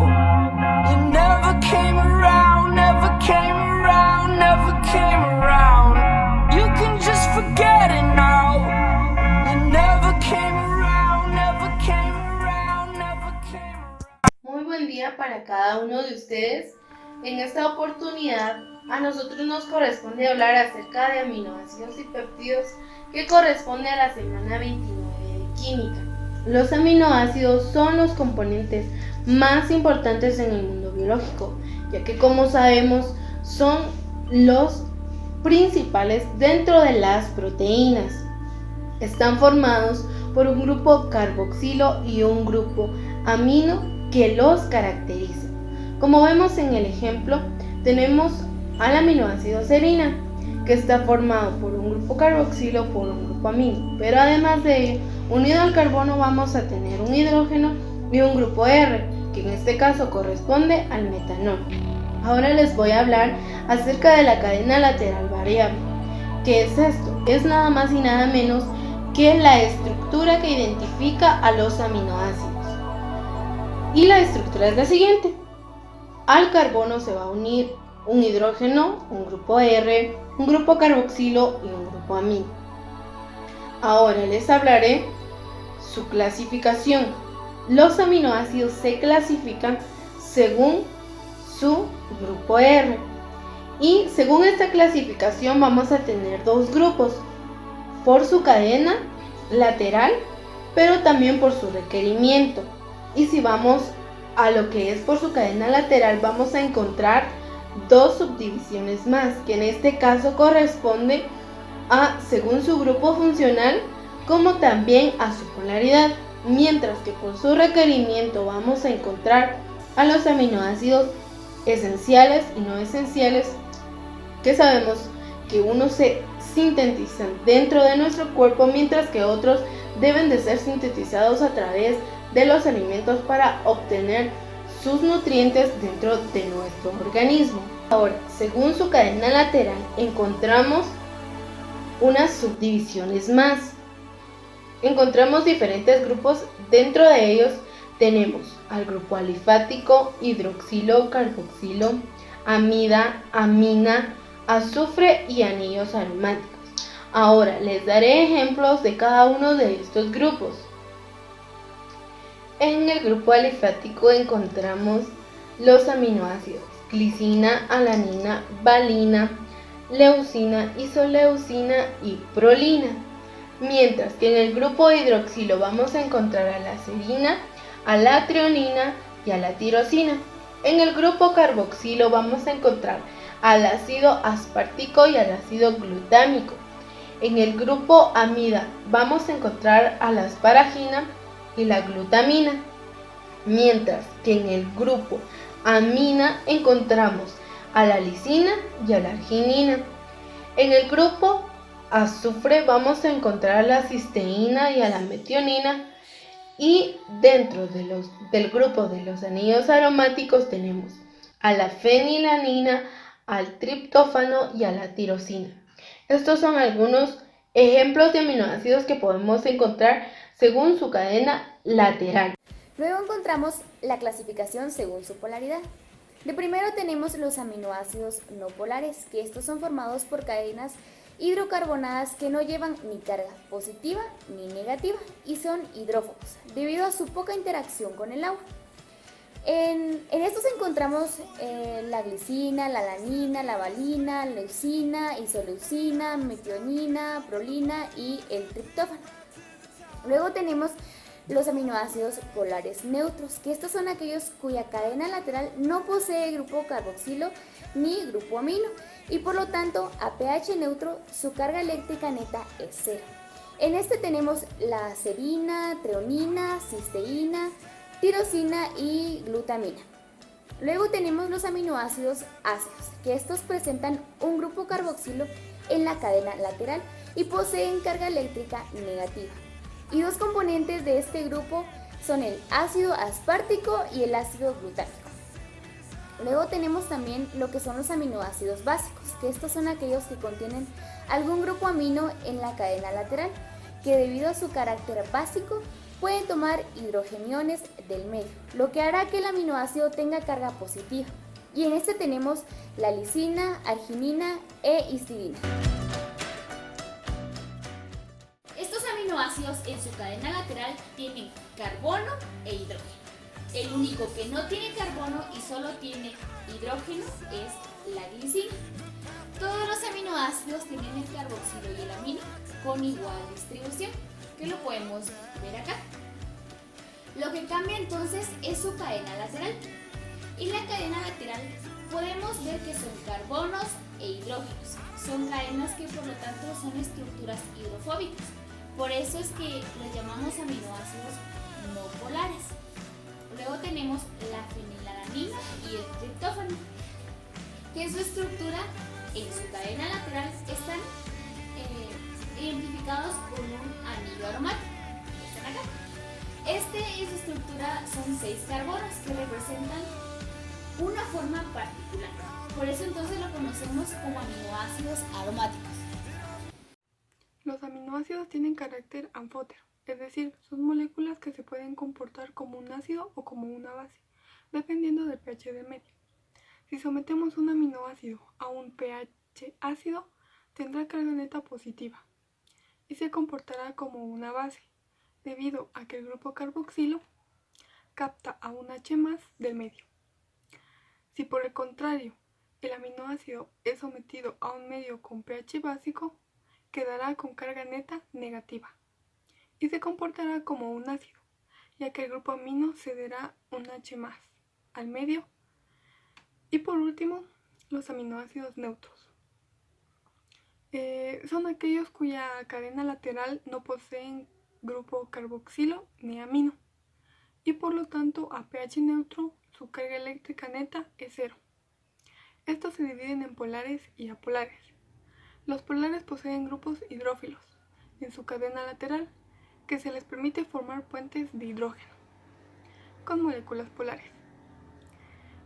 now. You never came around, never came around, never came around. You can just forget it now. You never came around, never came around, never came around. Muy buen día para cada uno de ustedes. En esta oportunidad a nosotros nos corresponde hablar acerca de aminoácidos y péptidos que corresponde a la semana 29 de química. Los aminoácidos son los componentes más importantes en el mundo biológico, ya que como sabemos son los principales dentro de las proteínas. Están formados por un grupo carboxilo y un grupo amino que los caracteriza. Como vemos en el ejemplo, tenemos al aminoácido serina, que está formado por un grupo carboxilo por un grupo amino, pero además de ello, unido al carbono vamos a tener un hidrógeno y un grupo R, que en este caso corresponde al metanol. Ahora les voy a hablar acerca de la cadena lateral variable. ¿Qué es esto? Es nada más y nada menos que la estructura que identifica a los aminoácidos. Y la estructura es la siguiente. Al carbono se va a unir un hidrógeno, un grupo R, un grupo carboxilo y un grupo amino. Ahora les hablaré su clasificación. Los aminoácidos se clasifican según su grupo R. Y según esta clasificación vamos a tener dos grupos, por su cadena lateral, pero también por su requerimiento. Y si vamos a lo que es por su cadena lateral, vamos a encontrar dos subdivisiones más, que en este caso corresponde a según su grupo funcional, como también a su polaridad, mientras que por su requerimiento vamos a encontrar a los aminoácidos esenciales y no esenciales, que sabemos que unos se sintetizan dentro de nuestro cuerpo, mientras que otros deben de ser sintetizados a través de los alimentos para obtener sus nutrientes dentro de nuestro organismo. Ahora, según su cadena lateral, encontramos unas subdivisiones más. Encontramos diferentes grupos. Dentro de ellos tenemos al grupo alifático, hidroxilo, carboxilo, amida, amina, azufre y anillos aromáticos. Ahora les daré ejemplos de cada uno de estos grupos. En el grupo alifático encontramos los aminoácidos glicina, alanina, valina, leucina, isoleucina y prolina. Mientras que en el grupo hidroxilo vamos a encontrar a la serina, a la trionina y a la tirosina. En el grupo carboxilo vamos a encontrar al ácido aspartico y al ácido glutámico. En el grupo amida vamos a encontrar a la asparagina y la glutamina, mientras que en el grupo amina encontramos a la lisina y a la arginina. En el grupo azufre vamos a encontrar a la cisteína y a la metionina, y dentro del grupo de los anillos aromáticos tenemos a la fenilanina, al triptófano y a la tirosina. Estos son algunos ejemplos de aminoácidos que podemos encontrar según su cadena lateral. Luego encontramos la clasificación según su polaridad. De primero tenemos los aminoácidos no polares, que estos son formados por cadenas hidrocarbonadas que no llevan ni carga positiva ni negativa y son hidrófobos debido a su poca interacción con el agua. En estos encontramos la glicina, la alanina, la valina, leucina, isoleucina, metionina, prolina y el triptófano. Luego tenemos los aminoácidos polares neutros, que estos son aquellos cuya cadena lateral no posee grupo carboxilo ni grupo amino y por lo tanto a pH neutro su carga eléctrica neta es cero. En este tenemos la serina, treonina, cisteína, tirosina y glutamina. Luego tenemos los aminoácidos ácidos, que estos presentan un grupo carboxilo en la cadena lateral y poseen carga eléctrica negativa. Y dos componentes de este grupo son el ácido aspartico y el ácido glutámico. Luego tenemos también lo que son los aminoácidos básicos, que estos son aquellos que contienen algún grupo amino en la cadena lateral, que debido a su carácter básico pueden tomar hidrogeniones del medio, lo que hará que el aminoácido tenga carga positiva. Y en este tenemos la lisina, arginina e histidina. Estos aminoácidos en su cadena lateral tienen carbono e hidrógeno. El único que no tiene carbono y solo tiene hidrógeno es la glicina. Todos los aminoácidos tienen el carboxilo y el amino con igual distribución, que lo podemos ver acá. Lo que cambia entonces es su cadena lateral. Y la cadena lateral podemos ver que son carbonos e hidrógenos. Son cadenas que por lo tanto son estructuras hidrofóbicas. Por eso es que los llamamos aminoácidos no polares. Luego tenemos la fenilalanina y el triptófano, que en su estructura, en su cadena lateral, están identificados con un anillo aromático. Están acá. En su estructura son 6 carbonos que representan una forma particular. Por eso entonces lo conocemos como aminoácidos aromáticos. Los aminoácidos tienen carácter anfótero, es decir, son moléculas que se pueden comportar como un ácido o como una base, dependiendo del pH del medio. Si sometemos un aminoácido a un pH ácido, tendrá carga neta positiva y se comportará como una base, debido a que el grupo carboxilo capta a un H+ del medio. Si por el contrario el aminoácido es sometido a un medio con pH básico, quedará con carga neta negativa y se comportará como un ácido, ya que el grupo amino cederá un H+ al medio. Y por último, los aminoácidos neutros. Son aquellos cuya cadena lateral no poseen grupo carboxilo ni amino y por lo tanto a pH neutro su carga eléctrica neta es 0. Estos se dividen en polares y apolares. Los polares poseen grupos hidrófilos en su cadena lateral que se les permite formar puentes de hidrógeno con moléculas polares,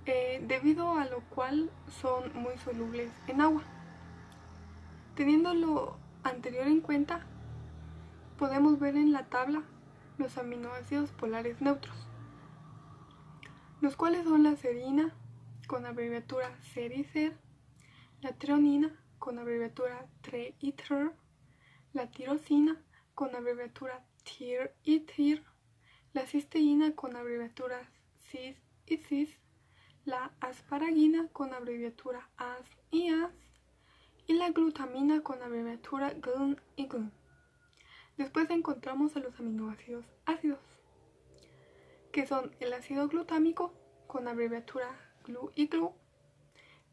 debido a lo cual son muy solubles en agua. Teniendo lo anterior en cuenta, podemos ver en la tabla los aminoácidos polares neutros, los cuales son la serina con abreviatura ser y ser, la treonina con abreviatura tre y tr, la tirosina con abreviatura tir y tir, la cisteína con abreviaturas cis y cis, la asparagina con abreviatura as y as, y la glutamina con abreviatura glun y glun. Después encontramos a los aminoácidos ácidos, que son el ácido glutámico con abreviatura glu y glu,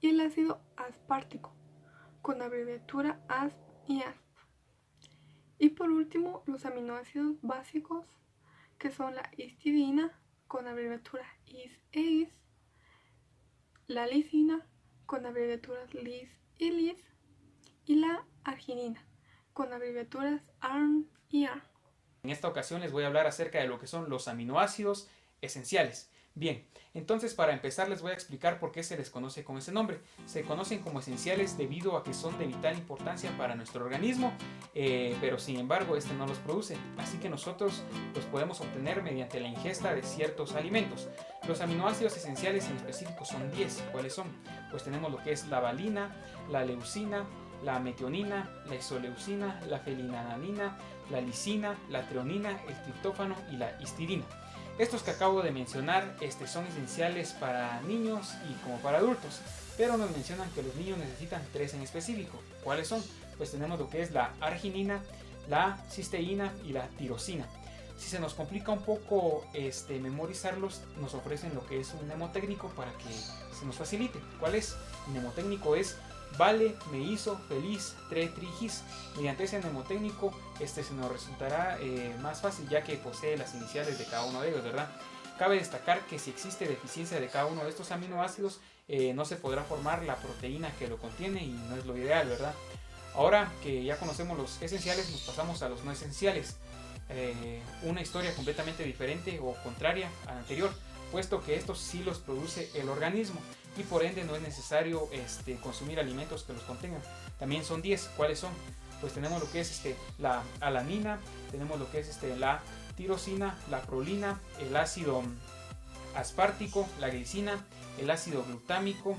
y el ácido aspartico con abreviatura asp y asp. Y por último, los aminoácidos básicos, que son la histidina con abreviatura is e is, la lisina con abreviaturas lis y lis, y la arginina con abreviaturas ARN y ARN. En esta ocasión les voy a hablar acerca de lo que son los aminoácidos esenciales. Bien, entonces para empezar les voy a explicar por qué se les conoce con ese nombre. Se conocen como esenciales debido a que son de vital importancia para nuestro organismo, pero sin embargo este no los produce, así que nosotros los podemos obtener mediante la ingesta de ciertos alimentos. Los aminoácidos esenciales en específico son 10. ¿Cuáles son? Pues tenemos lo que es la valina, la leucina, la metionina, la isoleucina, la fenilalanina, la lisina, la treonina, el triptófano y la histidina. Estos que acabo de mencionar son esenciales para niños y como para adultos, pero nos mencionan que los niños necesitan 3 en específico. ¿Cuáles son? Pues tenemos lo que es la arginina, la cisteína y la tirosina. Si se nos complica un poco memorizarlos, nos ofrecen lo que es un mnemotécnico para que se nos facilite. ¿Cuál es? El mnemotécnico es vale, me hizo, feliz, tre, trigis. Mediante ese mnemotécnico se nos resultará más fácil, ya que posee las iniciales de cada uno de ellos, ¿verdad? Cabe destacar que si existe deficiencia de cada uno de estos aminoácidos, no se podrá formar la proteína que lo contiene y no es lo ideal, ¿verdad? Ahora que ya conocemos los esenciales, nos pasamos a los no esenciales. Una historia completamente diferente o contraria a la anterior, puesto que estos sí los produce el organismo y por ende no es necesario consumir alimentos que los contengan. También son 10. ¿Cuáles son? Pues tenemos lo que es la alanina, tenemos lo que es la tirosina, la prolina, el ácido aspartico, la glicina, el ácido glutámico,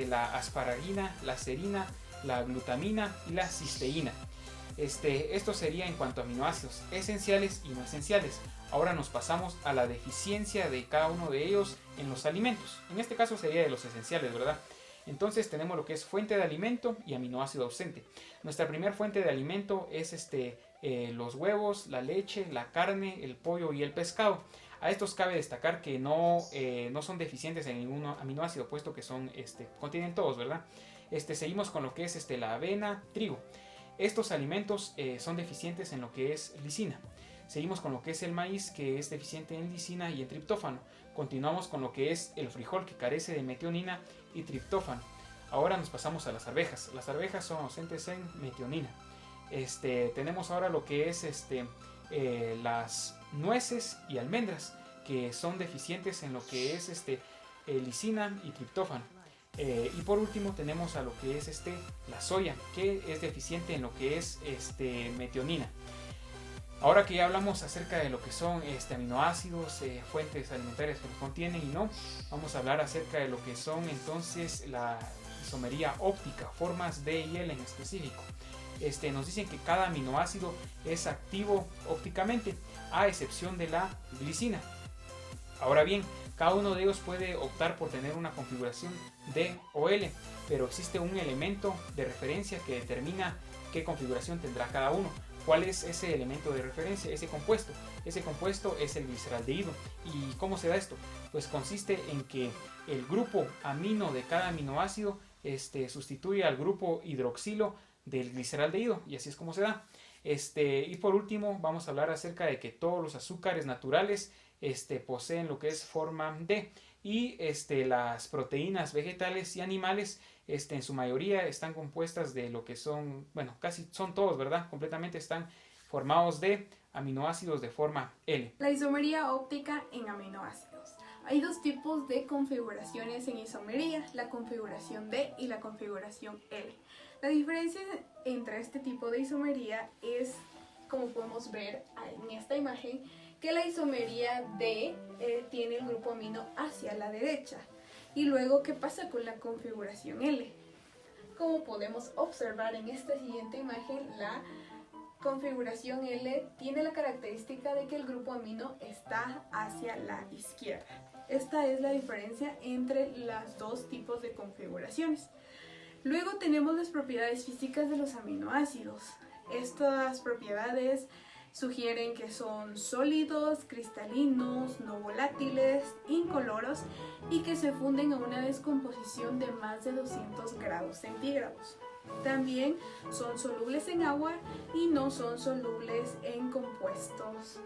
la asparagina, la serina, la glutamina y la cisteína. Esto sería en cuanto a aminoácidos esenciales y no esenciales. Ahora nos pasamos a la deficiencia de cada uno de ellos en los alimentos. En este caso sería de los esenciales, ¿verdad? Entonces tenemos lo que es fuente de alimento y aminoácido ausente. Nuestra primera fuente de alimento es los huevos, la leche, la carne, el pollo y el pescado. A estos cabe destacar que no son deficientes en ningún aminoácido, puesto que contienen todos, ¿verdad? Seguimos con lo que es la avena, trigo. Estos alimentos son deficientes en lo que es lisina. Seguimos con lo que es el maíz, que es deficiente en lisina y en triptófano. Continuamos con lo que es el frijol, que carece de metionina y triptófano. Ahora nos pasamos a las arvejas. Las arvejas son ausentes en metionina. Tenemos ahora lo que es las nueces y almendras, que son deficientes en lo que es lisina y triptófano. Y por último tenemos a lo que es la soya, que es deficiente en lo que es metionina. Ahora que ya hablamos acerca de lo que son aminoácidos, fuentes alimentarias que los contienen y no, vamos a hablar acerca de lo que son entonces la isomería óptica, formas D y L en específico. Nos dicen que cada aminoácido es activo ópticamente, a excepción de la glicina. Ahora bien, cada uno de ellos puede optar por tener una configuración D o L, pero existe un elemento de referencia que determina qué configuración tendrá cada uno. ¿Cuál es ese elemento de referencia, ese compuesto? Ese compuesto es el gliceraldehído. ¿Y cómo se da esto? Pues consiste en que el grupo amino de cada aminoácido sustituye al grupo hidroxilo del gliceraldehído, y así es como se da. Y por último vamos a hablar acerca de que todos los azúcares naturales poseen lo que es forma D, y las proteínas vegetales y animales en su mayoría están compuestas de lo que son, bueno, casi son todos, ¿verdad? Completamente están formados de aminoácidos de forma L. La isomería óptica en aminoácidos. Hay dos tipos de configuraciones en isomería, la configuración D y la configuración L. La diferencia entre este tipo de isomería es, como podemos ver en esta imagen, que la isomería D tiene el grupo amino hacia la derecha. Y luego, ¿qué pasa con la configuración L? Como podemos observar en esta siguiente imagen, la configuración L tiene la característica de que el grupo amino está hacia la izquierda. Esta es la diferencia entre los dos tipos de configuraciones. Luego tenemos las propiedades físicas de los aminoácidos. Estas propiedades sugieren que son sólidos, cristalinos, no volátiles, incoloros y que se funden a una descomposición de más de 200 grados centígrados. También son solubles en agua y no son solubles en compuestos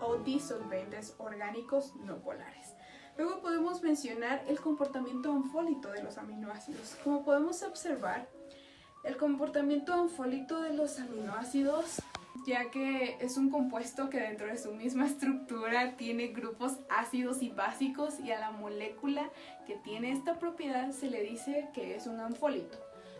o disolventes orgánicos no polares. Luego podemos mencionar el comportamiento anfólito de los aminoácidos. Como podemos observar, el comportamiento anfólito de los aminoácidos, ya que es un compuesto que dentro de su misma estructura tiene grupos ácidos y básicos, y a la molécula que tiene esta propiedad se le dice que es un anfólito.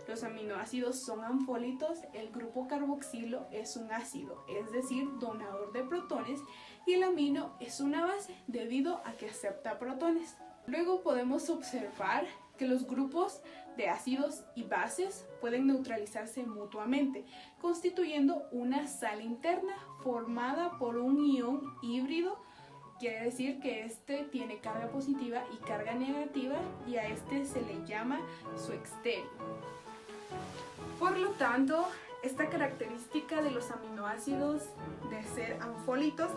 Los aminoácidos son anfólitos, el grupo carboxilo es un ácido, es decir, donador de protones, y el amino es una base debido a que acepta protones. Luego podemos observar que los grupos de ácidos y bases pueden neutralizarse mutuamente, constituyendo una sal interna formada por un ion híbrido. Quiere decir que este tiene carga positiva y carga negativa, y a este se le llama su estéreo. Por lo tanto, esta característica de los aminoácidos de ser anfólitos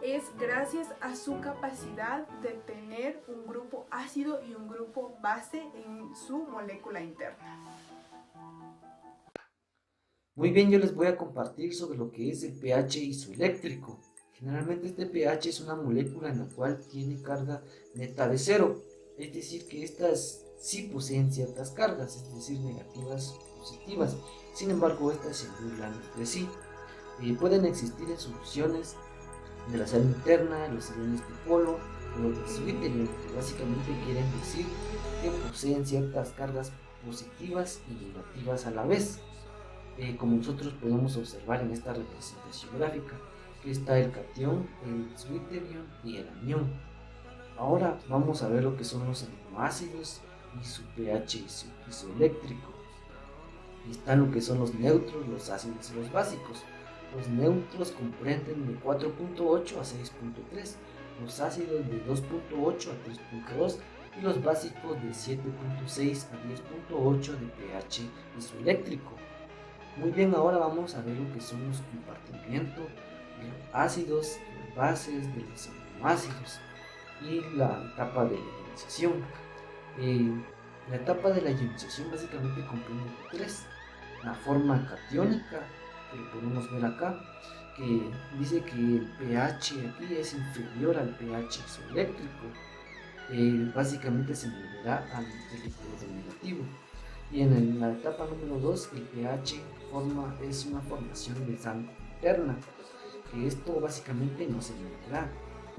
es gracias a su capacidad de tener un grupo ácido y un grupo base en su molécula interna. Muy bien, yo les voy a compartir sobre lo que es el pH isoeléctrico. Generalmente este pH es una molécula en la cual tiene carga neta de 0, es decir que estas sí poseen ciertas cargas, es decir, negativas, positivas. Sin embargo, estas se anulan entre sí. Pueden existir en soluciones de la sal interna, los iones dipolo o los deuterium, que básicamente quieren decir que poseen ciertas cargas positivas y negativas a la vez, como nosotros podemos observar en esta representación gráfica. Aquí está el cation, el zwitterion y el anión. Ahora vamos a ver lo que son los aminoácidos y su pH isoeléctrico. Están lo que son los neutros, los ácidos y los básicos. Los neutros comprenden de 4.8 a 6.3, los ácidos de 2.8 a 3.2 y los básicos de 7.6 a 10.8 de pH isoeléctrico. Muy bien, ahora vamos a ver lo que son los compartimientos de los ácidos, las bases de los aminoácidos y la etapa de la ionización. La etapa de la ionización básicamente comprende de tres: la forma catiónica, que lo podemos ver acá, que dice que el pH aquí es inferior al pH isoeléctrico. Básicamente se moverá al electrodo negativo. Y en la etapa número 2, el pH es una formación de sangre interna, que esto básicamente no se moverá.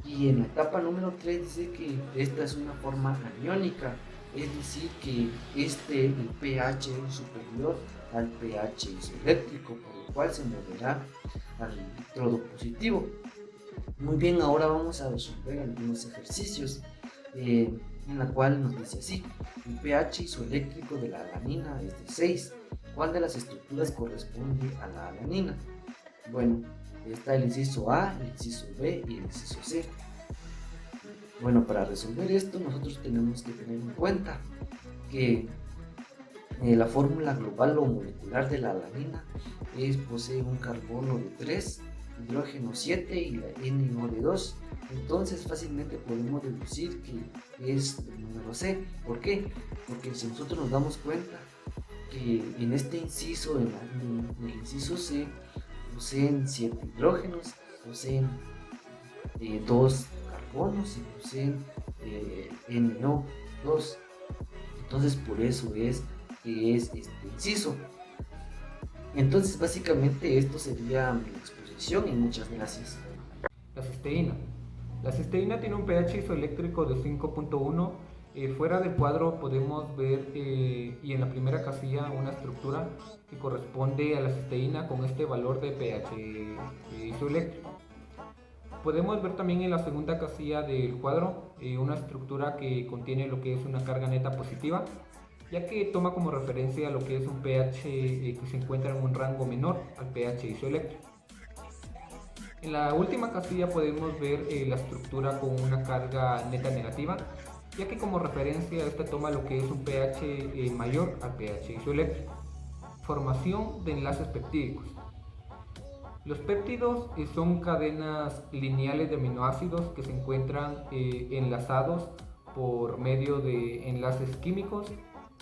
Y en la etapa número 3 dice que esta es una forma aniónica, es decir que el pH es superior al pH isoeléctrico, por lo cual se moverá al electrodo positivo. Muy bien, ahora vamos a resolver algunos ejercicios en la cual nos dice así: el pH isoeléctrico de la alanina es de 6. ¿Cuál de las estructuras corresponde a la alanina? Bueno, está el inciso A, el inciso B y el inciso C. Bueno, para resolver esto nosotros tenemos que tener en cuenta que la fórmula global o molecular de la alanina posee un carbono de 3, hidrógeno 7 y la NO de 2. Entonces fácilmente podemos deducir que es el número C. ¿Por qué? Porque si nosotros nos damos cuenta que en este inciso, en el inciso C, poseen 7 hidrógenos, poseen 2 carbonos y poseen NO2. Entonces por eso es que es este inciso. Entonces básicamente esto sería mi exposición y muchas gracias. La cisteína. La cisteína tiene un pH isoeléctrico de 5.1. Fuera del cuadro podemos ver y en la primera casilla una estructura que corresponde a la cisteína con este valor de pH isoeléctrico. Podemos ver también en la segunda casilla del cuadro una estructura que contiene lo que es una carga neta positiva, ya que toma como referencia lo que es un pH que se encuentra en un rango menor al pH isoeléctrico. En la última casilla podemos ver la estructura con una carga neta negativa, ya que como referencia esta toma lo que es un pH mayor al pH isoeléctrico. Formación de enlaces peptídicos. Los péptidos son cadenas lineales de aminoácidos que se encuentran enlazados por medio de enlaces químicos.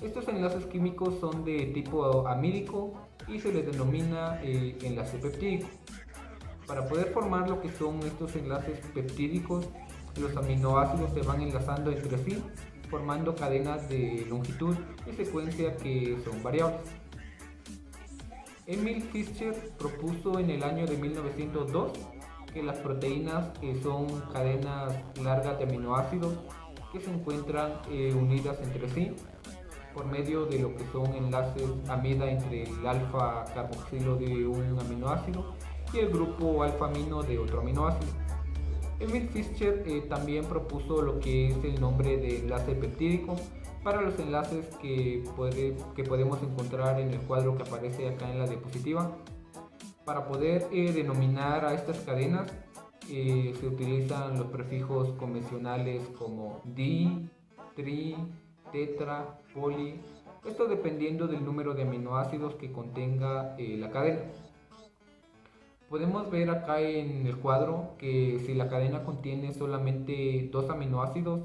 Estos enlaces químicos son de tipo amídico y se les denomina enlace peptídico. Para poder formar lo que son estos enlaces peptídicos, los aminoácidos se van enlazando entre sí, formando cadenas de longitud y secuencia que son variables. Emil Fischer propuso en el año de 1902 que las proteínas son cadenas largas de aminoácidos que se encuentran unidas entre sí por medio de lo que son enlaces amida entre el alfa carboxilo de un aminoácido y el grupo alfa-amino de otro aminoácido. Emil Fischer también propuso lo que es el nombre de enlace peptídico para los enlaces que podemos encontrar en el cuadro que aparece acá en la diapositiva. Para poder denominar a estas cadenas se utilizan los prefijos convencionales como di, tri, tetra, poli, esto dependiendo del número de aminoácidos que contenga la cadena. Podemos ver acá en el cuadro que si la cadena contiene solamente 2 aminoácidos,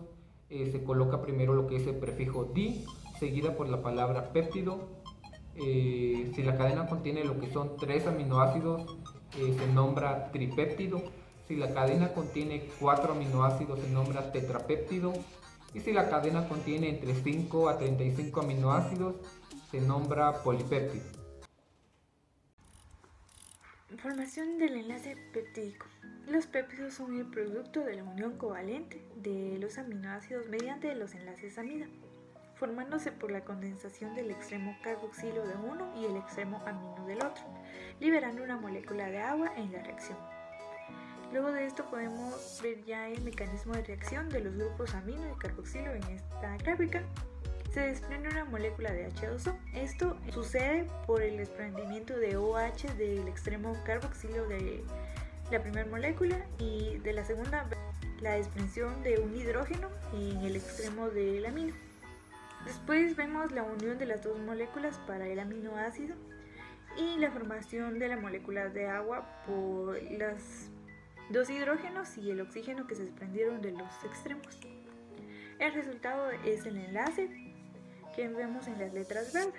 se coloca primero lo que es el prefijo di, seguida por la palabra péptido. Si la cadena contiene lo que son 3 aminoácidos, se nombra tripéptido. Si la cadena contiene 4 aminoácidos, se nombra tetrapéptido. Y si la cadena contiene entre 5 a 35 aminoácidos, se nombra polipéptido. Formación del enlace peptídico. Los péptidos son el producto de la unión covalente de los aminoácidos mediante los enlaces amida, formándose por la condensación del extremo carboxilo de uno y el extremo amino del otro, liberando una molécula de agua en la reacción. Luego de esto podemos ver ya el mecanismo de reacción de los grupos amino y carboxilo en esta gráfica. Se desprende una molécula de H2O. Esto sucede por el desprendimiento de OH del extremo carboxilo de la primera molécula y de la segunda la desprensión de un hidrógeno en el extremo del amino. Después vemos la unión de las dos moléculas para el aminoácido y la formación de la molécula de agua por los dos hidrógenos y el oxígeno que se desprendieron de los extremos. El resultado es el enlace que vemos en las letras verdes.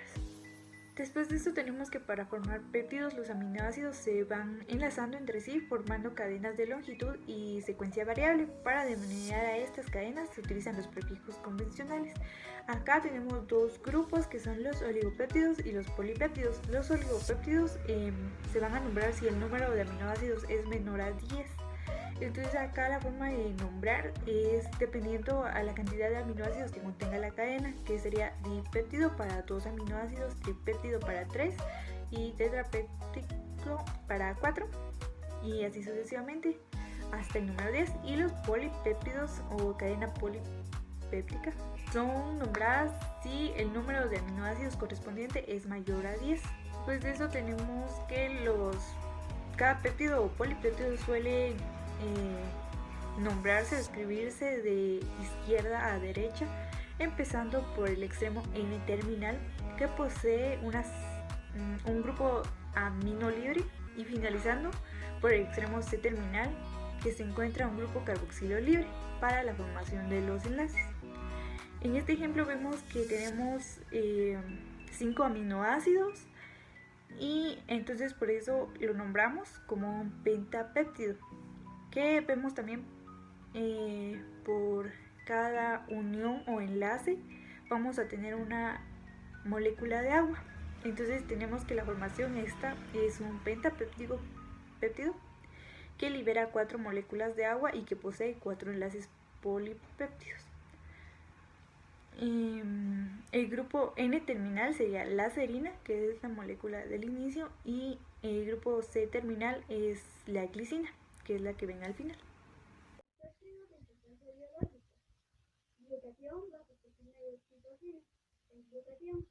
Después de esto tenemos que para formar péptidos los aminoácidos se van enlazando entre sí formando cadenas de longitud y secuencia variable. Para denominar a estas cadenas se utilizan los prefijos convencionales. Acá tenemos dos grupos que son los oligopéptidos y los polipéptidos. Los oligopéptidos se van a nombrar si el número de aminoácidos es menor a 10. Entonces acá la forma de nombrar es dependiendo a la cantidad de aminoácidos que contenga la cadena, que sería dipéptido para 2 aminoácidos, tripéptido para 3 y tetrapéptido para 4 y así sucesivamente hasta el número 10. Y los polipéptidos o cadena polipéptica son nombradas si el número de aminoácidos correspondiente es mayor a 10. Después de eso tenemos que cada péptido o polipéptido suele nombrarse o escribirse de izquierda a derecha, empezando por el extremo N-terminal que posee un grupo amino libre y finalizando por el extremo C-terminal que se encuentra un grupo carboxilo libre para la formación de los enlaces. En este ejemplo vemos que tenemos 5 aminoácidos y entonces por eso lo nombramos como un pentapéptido, que vemos también por cada unión o enlace vamos a tener una molécula de agua. Entonces tenemos que la formación esta es un pentapéptido que libera 4 moléculas de agua y que posee 4 enlaces polipéptidos. El grupo N-terminal sería la serina, que es la molécula del inicio, y el grupo C-terminal es la glicina, que es la que ven al final. Glutatión, vasopresina y oxitocina. Glutatión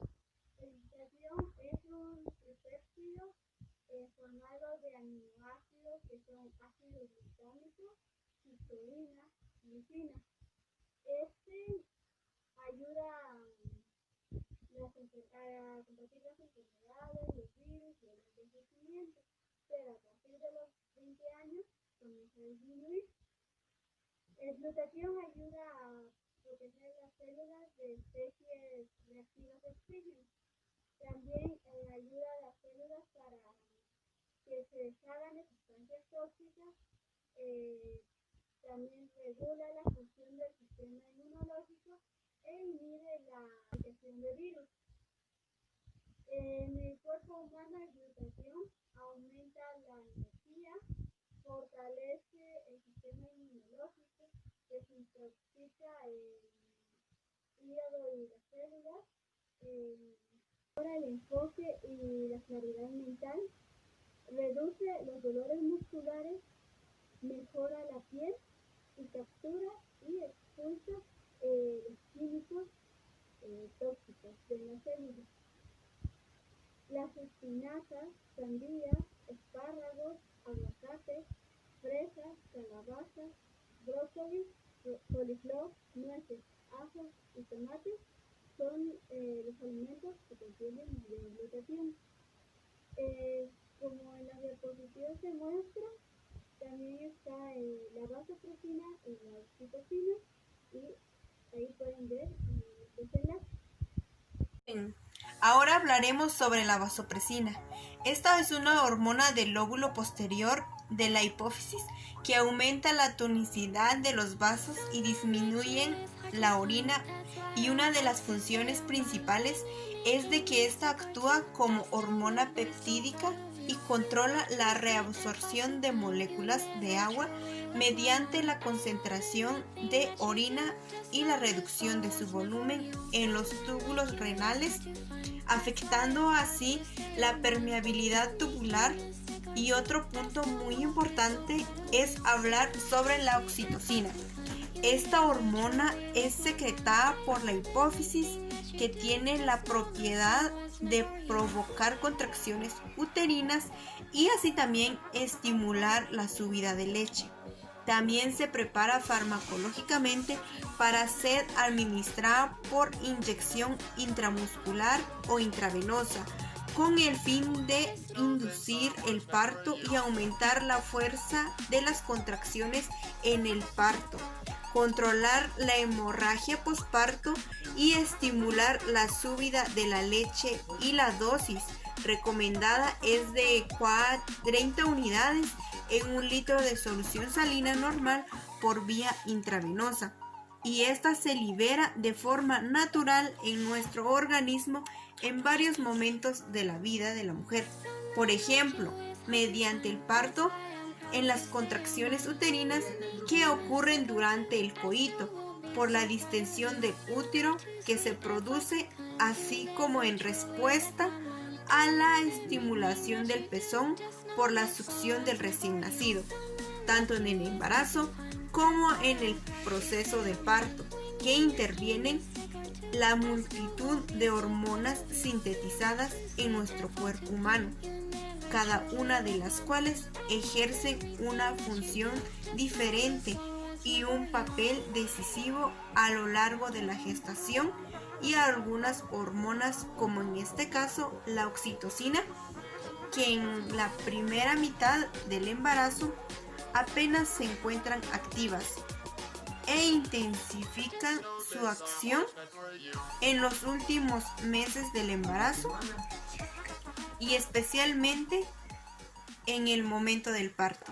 es un tripéptido formado de aminoácidos que son ácido glutámico, cisteína, glicina. Este ayuda a combatir las enfermedades, los virus y el envejecimiento, pero a partir de los 20 años comienza a disminuir. El glutatión ayuda a proteger las células de especies reactivas de oxígeno. También ayuda a las células para que se deshagan de sustancias tóxicas. También regula la función del sistema inmunológico e inhibe la aplicación de virus. En el cuerpo humano el glutatión aumenta la energía, fortalece el sistema inmunológico, desintoxica el hígado y las células, mejora el enfoque y la claridad mental, reduce los dolores musculares, mejora la piel y captura y expulsa los químicos tóxicos de las células. Las espinacas, sandías, espárragos, aguacates, fresas, calabazas, brócoli, coliflor, nueces, ajos y tomates son los alimentos que contienen mayor glutatión. Como en la diapositiva se muestra, también está la vasopresina y la oxitocina, y ahí pueden ver los enlaces. Ahora hablaremos sobre la vasopresina. Esta es una hormona del lóbulo posterior de la hipófisis que aumenta la tonicidad de los vasos y disminuye la orina, y una de las funciones principales es de que esta actúa como hormona peptídica y controla la reabsorción de moléculas de agua mediante la concentración de orina y la reducción de su volumen en los túbulos renales, afectando así la permeabilidad tubular Y otro punto muy importante es hablar sobre la oxitocina. Esta hormona es secretada por la hipófisis, que tiene la propiedad de provocar contracciones uterinas y así también estimular la subida de leche. También se prepara farmacológicamente para ser administrada por inyección intramuscular o intravenosa, con el fin de inducir el parto y aumentar la fuerza de las contracciones en el parto, controlar la hemorragia posparto y estimular la subida de la leche. Y la dosis recomendada es de 30 unidades en 1 litro de solución salina normal por vía intravenosa, y esta se libera de forma natural en nuestro organismo en varios momentos de la vida de la mujer. Por ejemplo, mediante el parto, en las contracciones uterinas que ocurren durante el coito, por la distensión del útero que se produce, así como en respuesta a la estimulación del pezón por la succión del recién nacido, tanto en el embarazo como en el proceso de parto, que intervienen la multitud de hormonas sintetizadas en nuestro cuerpo humano, cada una de las cuales ejercen una función diferente y un papel decisivo a lo largo de la gestación, y algunas hormonas, como en este caso la oxitocina, que en la primera mitad del embarazo apenas se encuentran activas e intensifican su acción en los últimos meses del embarazo y especialmente en el momento del parto.